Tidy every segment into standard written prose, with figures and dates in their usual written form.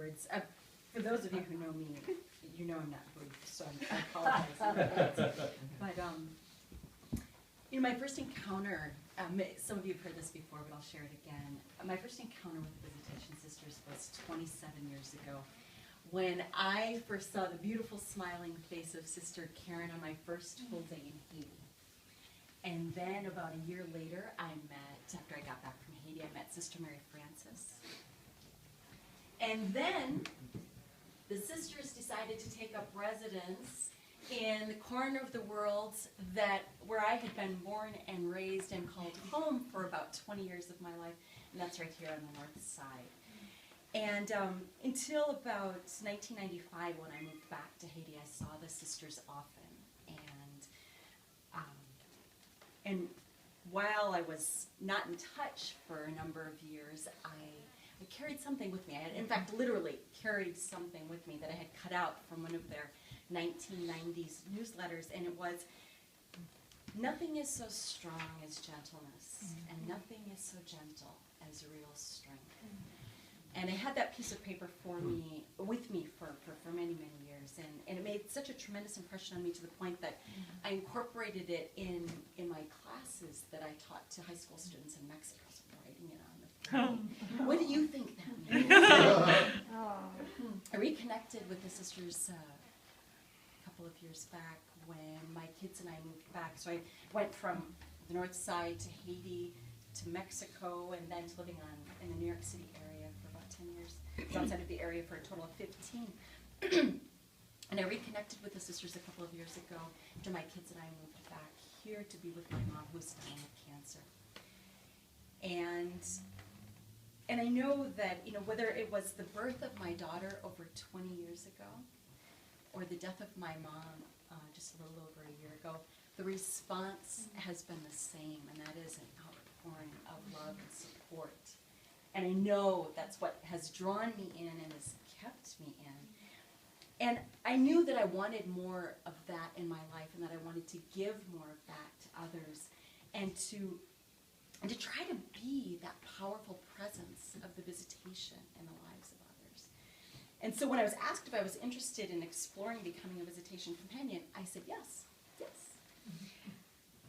words. For those of you who know me, you know I'm not brief, so I apologize. But, my first encounter, some of you have heard this before, but I'll share it again. My first encounter with the Visitation Sisters was 27 years ago, when I first saw the beautiful smiling face of Sister Karen on my first full day in Haiti. And then about a year later, after I got back from Haiti, I met Sister Mary Francis. And then the sisters decided to take up residence in the corner of the world where I had been born and raised and called home for about 20 years of my life, and that's right here on the north side. And until about 1995, when I moved back to Haiti, I saw the sisters often. And while I was not in touch for a number of years, I carried something with me. I had, in fact, literally carried something with me that I had cut out from one of their 1990s newsletters, and it was, "Nothing is so strong as gentleness, and nothing is so gentle as real strength." And I had that piece of paper with me for many, many years, and it made such a tremendous impression on me to the point that I incorporated it in my classes that I taught to high school students in Mexico. So I'm writing it on the front. What do you think that means? I reconnected with the sisters a couple of years back when my kids and I moved back. So I went from the north side to Haiti to Mexico, and then to living in the New York City area for about 10 years. I was outside of the area for a total of 15. And I reconnected with the sisters a couple of years ago after my kids and I moved back here to be with my mom, who was dying of cancer. And I know that, whether it was the birth of my daughter over 20 years ago, or the death of my mom just a little over a year ago, the response has been the same, and that is an outpouring of love and support. And I know that's what has drawn me in and has kept me in. And I knew that I wanted more of that in my life, and that I wanted to give more of that to others, and to try to be that powerful presence of the visitation in the lives of others. And so when I was asked if I was interested in exploring becoming a visitation companion, I said yes.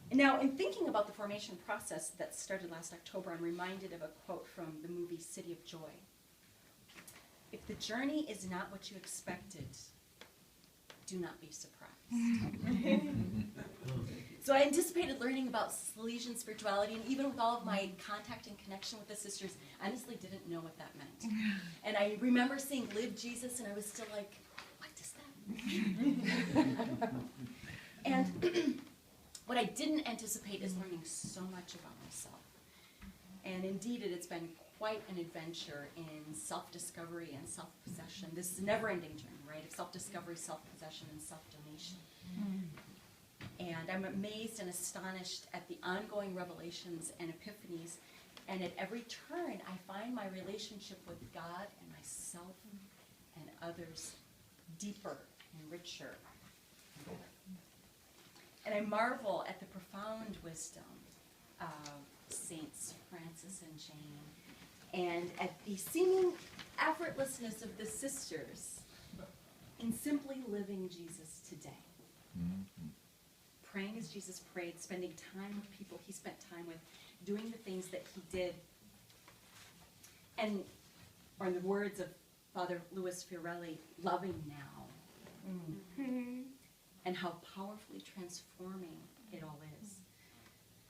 Now, in thinking about the formation process that started last October, I'm reminded of a quote from the movie City of Joy. "If the journey is not what you expected, do not be surprised." So I anticipated learning about Salesian spirituality, and even with all of my contact and connection with the sisters, I honestly didn't know what that meant. And I remember seeing Live Jesus, and I was still like, what does that mean? And what I didn't anticipate is learning so much about myself. And indeed, it's been quite an adventure in self-discovery and self-possession. This is a never-ending journey, right, of self-discovery, self-possession, and self-donation. And I'm amazed and astonished at the ongoing revelations and epiphanies, and at every turn, I find my relationship with God and myself and others deeper and richer and better. And I marvel at the profound wisdom of Saints Francis and Jane, and at the seeming effortlessness of the sisters in simply living Jesus today. Praying as Jesus prayed, spending time with people he spent time with, doing the things that he did. And, or in the words of Father Louis Fiorelli, loving now. And how powerfully transforming it all is.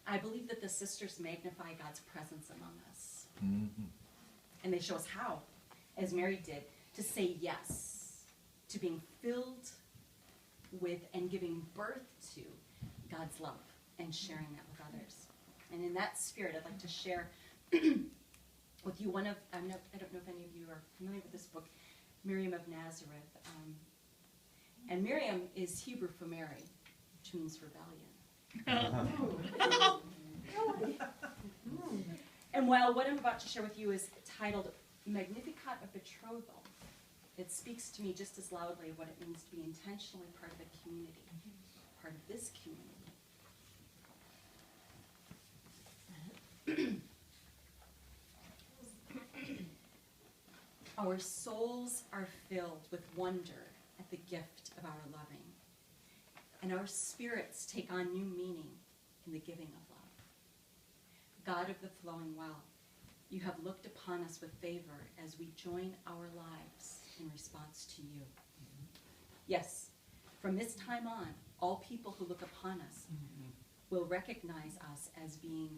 I believe that the sisters magnify God's presence among us. And they show us how, as Mary did, to say yes to being filled with and giving birth to God's love and sharing that with others. And in that spirit, I'd like to share with you one of, I don't know if any of you are familiar with this book, Miriam of Nazareth. And Miriam is Hebrew for Mary, which means rebellion. And while what I'm about to share with you is titled Magnificat of Betrothal, it speaks to me just as loudly what it means to be intentionally part of a community, part of this community. Our souls are filled with wonder at the gift of our loving, and our spirits take on new meaning in the giving of love. God of the flowing well, you have looked upon us with favor as we join our lives in response to you. Yes, from this time on, all people who look upon us will recognize us as being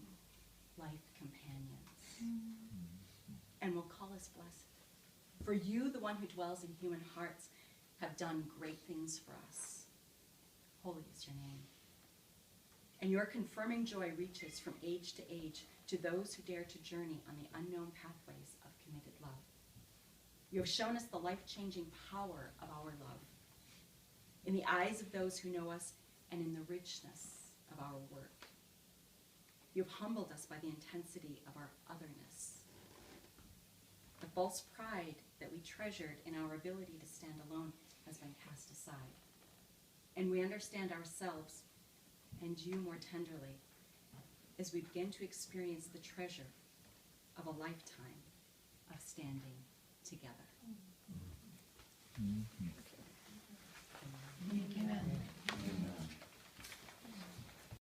life companions and will call us blessed. For you, the one who dwells in human hearts, have done great things for us. Holy is your name. And your confirming joy reaches from age to age to those who dare to journey on the unknown pathways of committed love. You have shown us the life-changing power of our love in the eyes of those who know us and in the richness of our work. You have humbled us by the intensity of our otherness. The false pride that we treasured in our ability to stand alone has been cast aside. And we understand ourselves and you more tenderly as we begin to experience the treasure of a lifetime of standing together.